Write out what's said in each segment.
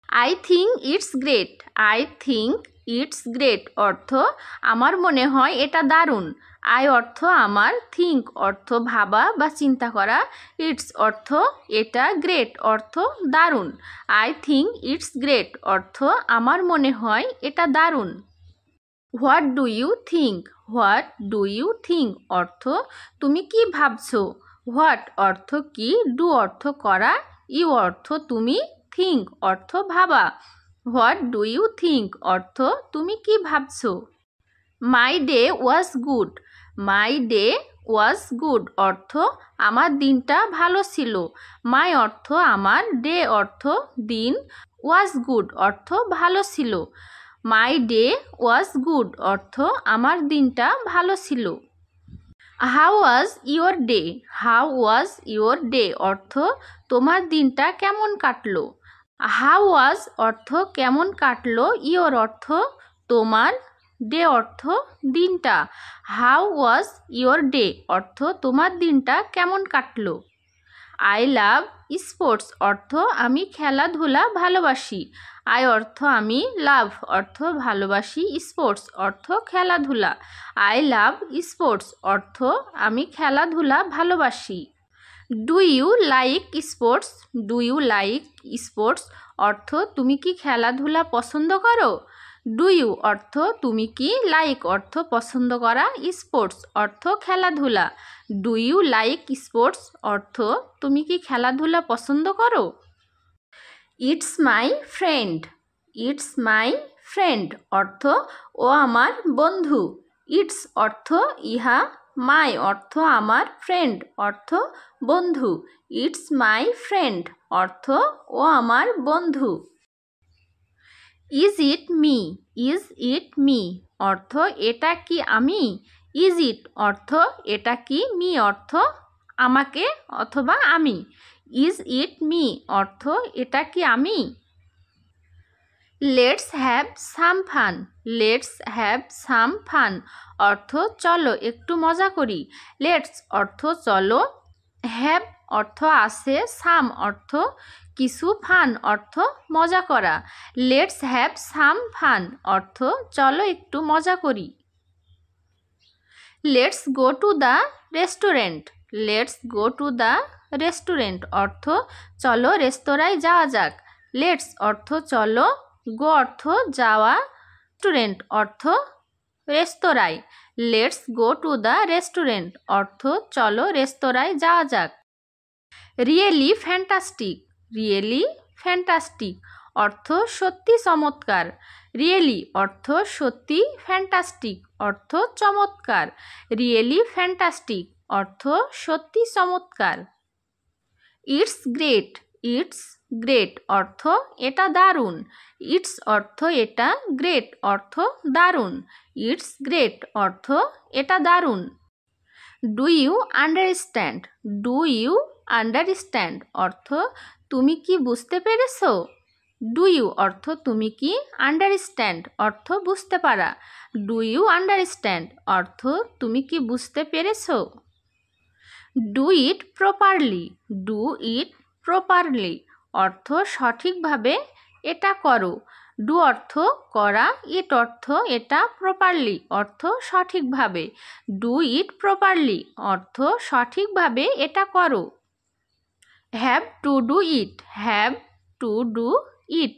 I think it's great. I think it's great অর্থ আমার মনে হয় এটা দারুণ। আই অর্থ আমার, থিঙ্ক অর্থ ভাবা বা চিন্তা করা, ইটস অর্থ এটা, গ্রেট অর্থ দারুণ। আই থিঙ্ক ইটস গ্রেট অর্থ আমার মনে হয় এটা দারুণ। What do you think. What do you think অর্থ তুমি কি ভাবছো। হোয়াট অর্থ কি, ডু অর্থ করা, ইউ অর্থ তুমি, থিঙ্ক অর্থ ভাবা। হোয়াট ডু ইউ থিঙ্ক অর্থ তুমি কি ভাবছো। My day was good. My day was good অর্থ আমার দিনটা ভালো ছিল। মাই অর্থ আমার, ডে অর্থ দিন, ওয়াজ গুড অর্থ ভালো ছিল। মাই ডে ওয়াজ গুড অর্থ আমার দিনটা ভালো ছিল। How was your day. How was your day অর্থ তোমার দিনটা কেমন কাটলো। হাউ ওয়াজ অর্থ কেমন কাটলো, ইয়োর অর্থ তোমার, ডে অর্থ দিনটা। হাউ ওয়াজ ইয়োর ডে অর্থ তোমার দিনটা কেমন কাটলো। আই লাভ স্পোর্টস অর্থ আমি খেলাধুলা ভালোবাসি। আই অর্থ আমি, লাভ অর্থ ভালোবাসি, স্পোর্টস অর্থ খেলাধুলা। আই লাভ স্পোর্টস অর্থ আমি খেলাধুলা ভালোবাসি। Do you like sports. Do you like sports অর্থ তুমি কি খেলাধুলা পছন্দ করো। ডু ইউ অর্থ তুমি কি, লাইক অর্থ পছন্দ করা, স্পোর্টস অর্থ খেলাধুলা। ডু ইউ লাইক স্পোর্টস অর্থ তুমি কি খেলাধুলা পছন্দ করো। It's my friend. It's my friend অর্থ ও আমার বন্ধু। ইটস অর্থ ইহা, মাই অর্থ আমার, ফ্রেন্ড অর্থ বন্ধু। ইটস মাই ফ্রেন্ড অর্থ ও আমার বন্ধু। Is it me. Is it me অর্থ এটা কি আমি। ইজ ইট অর্থ এটা কি, মি অর্থ আমাকে অথবা আমি। ইজ ইট মি অর্থ এটা কি আমি। Let's have some fun. Let's have some fun অর্থ চলো একটু মজা করি। লেটস অর্থ চলো, হ্যাভ অর্থ আছে, সাম অর্থ কিছু, ফান অর্থ মজা করা। লেটস হ্যাভ সাম ফান অর্থ চলো একটু মজা করি। Let's go to the restaurant. Let's go to the restaurant অর্থ চলো রেস্তোরাঁয় যাওয়া যাক। লেটস অর্থ চলো, গো অর্থ যাওয়া, রেস্টুরেন্ট অর্থ রেস্তোরাঁয়। Let's go to the restaurant অর্থ চলো রেস্তোরাঁয় যাওয়া যাক। Really fantastic. রিয়েলি ফ্যান্টাস্টিক অর্থ সত্যি চমৎকার। রিয়েলি অর্থ সত্যি, ফ্যান্টাস্টিক অর্থ চমৎকার। রিয়েলি ফ্যান্টাস্টিক অর্থ সত্যি চমৎকার। It's great. ইটস গ্রেট অর্থ এটা দারুণ। ইটস অর্থ এটা, গ্রেট অর্থ দারুণ। ইটস গ্রেট অর্থ এটা দারুণ। Do you understand. Do you understand অর্থ তুমি কি বুঝতে পেরেছো। ডু ইউ অর্থ তুমি কি, আন্ডারস্ট্যান্ড অর্থ বুঝতে পারা। ডু ইউ আন্ডারস্ট্যান্ড অর্থ তুমি কি বুঝতে পেরেছো। Do it properly. Do it properly অর্থ সঠিকভাবে এটা করো। ডু অর্থ করা, ইট অর্থ এটা, প্রপারলি অর্থ সঠিকভাবে। ডু ইট প্রপারলি অর্থ সঠিকভাবে এটা করো। Have to do it. Have to do it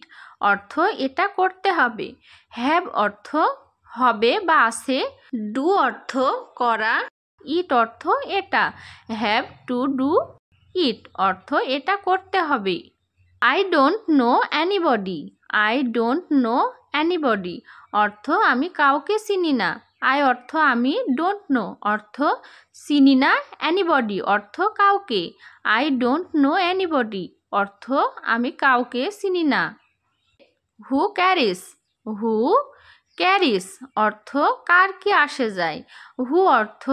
অর্থ এটা করতে হবে। হ্যাভ অর্থ হবে বা আছে, ডু অর্থ করা, ইট অর্থ এটা। হ্যাভ টু ডু ইট অর্থ এটা করতে হবে। I don't know anybody. I don't know anybody অর্থ আমি কাউকে চিনি না। আই অর্থ আমি, ডোন্ট নো অর্থ চিনি না, এনিবডি অর্থ কাউকে। আই ডোন্ট নো এনিবডি অর্থ আমি কাউকে চিনি না। হু ক্যারিস। হু ক্যারিস অর্থ কার কি আসে যায়। হু অর্থ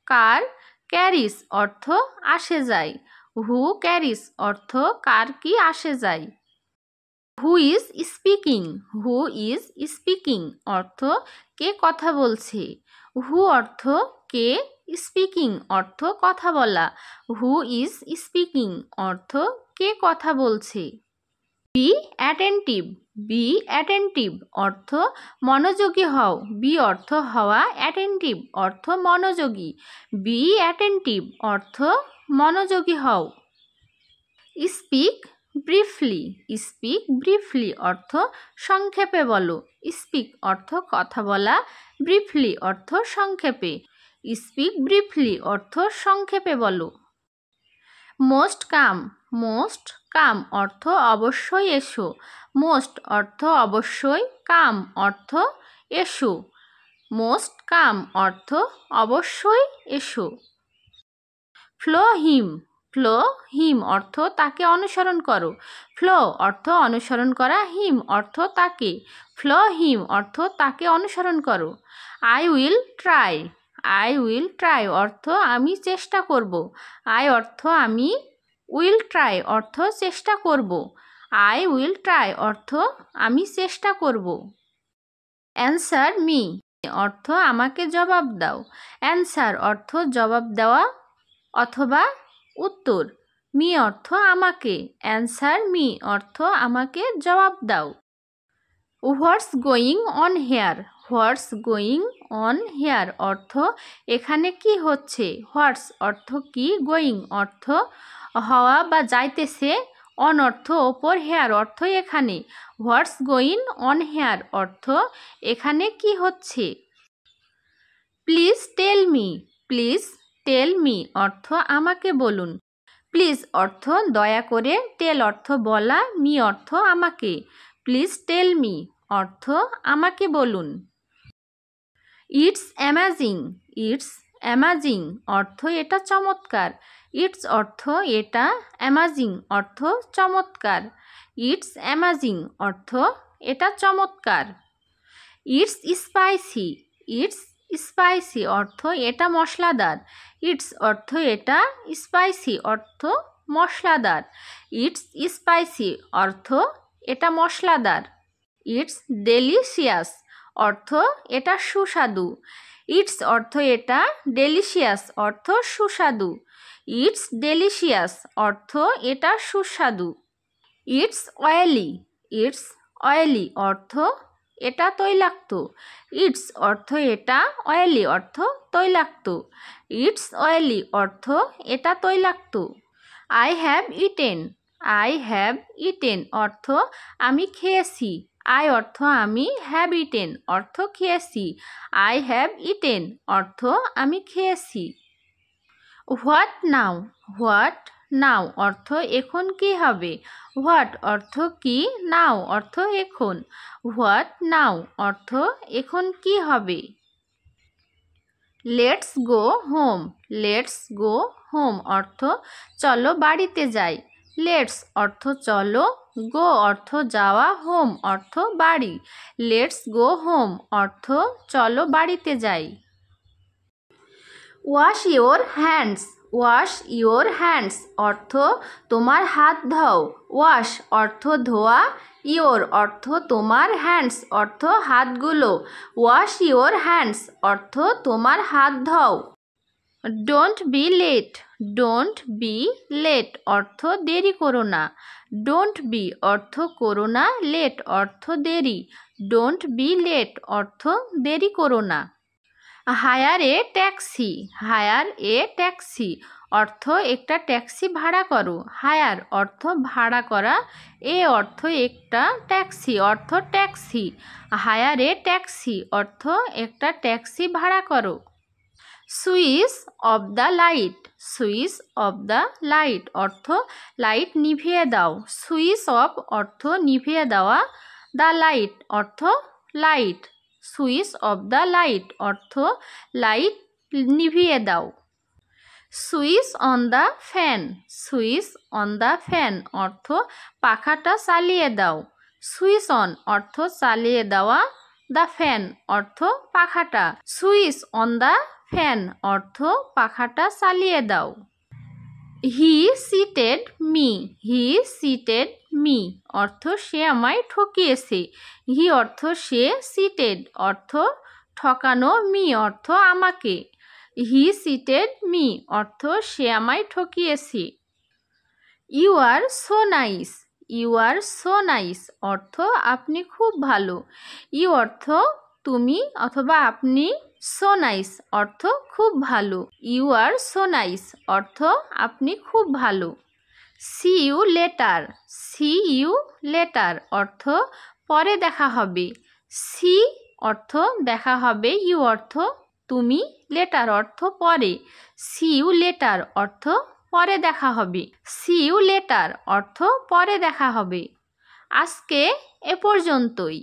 কার, ক্যারিস অর্থ আসে যায়। হু ক্যারিস অর্থ কার কি আসে যায়। Who is speaking. Who is speaking অর্থ কে কথা বলছে। হু অর্থ কে, স্পিকিং অর্থ কথা বলা। হু ইজ স্পিকিং অর্থ কে কথা বলছে। বি অ্যাটেন্টিভ, বি অ্যাটেন্টিভ অর্থ মনোযোগী হও, বি অর্থ হওয়া, অ্যাটেন্টিভ অর্থ মনোযোগী, বি অ্যাটেন্টিভ অর্থ মনোযোগী হও। স্পিক ব্রিফলি, স্পিক ব্রিফলি অর্থ সংক্ষেপে বলো, স্পিক অর্থ কথা বলা, ব্রিফলি অর্থ সংক্ষেপে, স্পিক ব্রিফলি অর্থ সংক্ষেপে বলো। মোস্ট কাম, মোস্ট কাম অর্থ অবশ্যই এসো, মোস্ট অর্থ অবশ্যই, কাম অর্থ এসো, মোস্ট কাম অর্থ অবশ্যই এসো। ফ্লো হিম, ফ্লো হিম অর্থ তাকে অনুসরণ করো, ফ্লো অর্থ অনুসরণ করা, হিম অর্থ তাকে, ফ্লো হিম অর্থ তাকে অনুসরণ করো। I will try, I will try অর্থ আমি চেষ্টা করব, আই অর্থ আমি, উইল ট্রাই অর্থ চেষ্টা করব, আই উইল ট্রাই অর্থ আমি চেষ্টা করব। অ্যান্সার মি অর্থ আমাকে জবাব দাও, অ্যান্সার অর্থ জবাব দেওয়া অথবা উত্তর, মি অর্থ আমাকে, অ্যান্সার মি অর্থ আমাকে জবাব দাও। What's going on here, what's going on here অর্থ এখানে কি হচ্ছে, হোয়াটস অর্থ কি, গোয়িং অর্থ হওয়া বা যাইতেছে, অন অর্থ ওপর, হেয়ার অর্থ এখানে, হোয়াটস গোয়িং অন হেয়ার অর্থ এখানে কি হচ্ছে। Please tell me, please tell me অর্থ আমাকে বলুন, প্লিজ অর্থ দয়া করে, টেল অর্থ বলা, মি অর্থ আমাকে, প্লিজ টেল মি অর্থ আমাকে বলুন। ইটস অ্যামেজিং, ইটস অ্যামেজিং অর্থ এটা চমৎকার, ইটস অর্থ এটা, অ্যামেজিং অর্থ চমৎকার, ইটস অ্যামেজিং অর্থ এটা চমৎকার। ইটস স্পাইসি, ইটস স্পাইসি অর্থ এটা মশলাদার, ইটস অর্থ এটা, স্পাইসি অর্থ মশলাদার, ইটস স্পাইসি অর্থ এটা মশলাদার। ইটস ডেলিশিয়াস অর্থ এটা সুস্বাদু, ইটস অর্থ এটা, ডেলিশিয়াস অর্থ সুস্বাদু, ইটস ডেলিশিয়াস অর্থ এটা সুস্বাদু। ইটস অয়েলি, ইটস অয়েলি অর্থ এটা তৈলাক্ত, ইটস অর্থ এটা, অয়েলি অর্থ তৈলাক্ত, ইটস অয়েলি অর্থ এটা তৈলাক্ত। I have eaten, I have eaten অর্থ আমি খেয়েছি, আই অর্থ আমি, হ্যাভ ইটেন অর্থ খেয়েছি, আই হ্যাভ ইটেন অর্থ আমি খেয়েছি। হোয়াট নাও, হোয়াট নাও অর্থ এখন কি হবে, হোয়াট অর্থ কি, নাও অর্থ এখন, হোয়াট নাও অর্থ এখন কি হবে। Let's go home, let's go home অর্থ চলো বাড়িতে যাই, লেটস অর্থ চলো, গো অর্থ যাওয়া, হোম অর্থ বাড়ি, লেটস গো হোম অর্থ চলো বাড়িতে যাই। Wash your hands, wash your hands অর্থ তোমার হাত ধোও, ওয়াশ অর্থ ধোয়া, ইওর অর্থ তোমার, হ্যান্ডস অর্থ হাতগুলো, ওয়াশ ইওর হ্যান্ডস অর্থ তোমার হাত ধোও। Don't be late, don't be late অর্থ দেরি করো না, ডোন্ট বি অর্থ করো না, লেট অর্থ দেরি, ডোন্ট বি লেট অর্থ দেরি করো না। Hire a taxi, hire a taxi অর্থ একটা ট্যাক্সি ভাড়া করো, হায়ার অর্থ ভাড়া করা, এ অর্থ একটা, ট্যাক্সি অর্থ ট্যাক্সি, হায়ার এ ট্যাক্সি অর্থ একটা ট্যাক্সি ভাড়া করো। Switch off the light, switch off the light অর্থ লাইট নিভিয়ে দাও, সুইচ অফ অর্থ নিভিয়ে দেওয়া, দ্য লাইট অর্থ light, switch off the light অর্থ লাইট নিভিয়ে দাও। Switch on the fan, switch on the fan অর্থ পাখাটা চালিয়ে দাও, সুইচ অন অর্থ চালিয়ে দেওয়া, দ্য ফ্যান অর্থ পাখাটা, সুইচ অন দ্য ফ্যান অর্থ পাখাটা চালিয়ে দাও। হি সিটেড মি, হি সিটেড মি অর্থ সে আমায় ঠকিয়েছে, হি অর্থ সে, সিটেড অর্থ ঠকানো, মি অর্থ আমাকে, হি সিটেড মি অর্থ সে আমায় ঠকিয়েছে। You are so nice, you are so nice অর্থ আপনি খুব ভালো। ইউ অর্থ তুমি অথবা আপনি, সো নাইস অর্থ খুব ভালো। ইউ আর সো নাইস অর্থ আপনি খুব ভালো। See you later, see you later অর্থ পরে দেখা হবে। সি অর্থ দেখা হবে, ইউ অর্থ তুমি, লেটার অর্থ পরে। সি ইউ লেটার অর্থ পরে দেখা হবে। সি ইউ লেটার অর্থ পরে দেখা হবে। আজকে এ পর্যন্তই।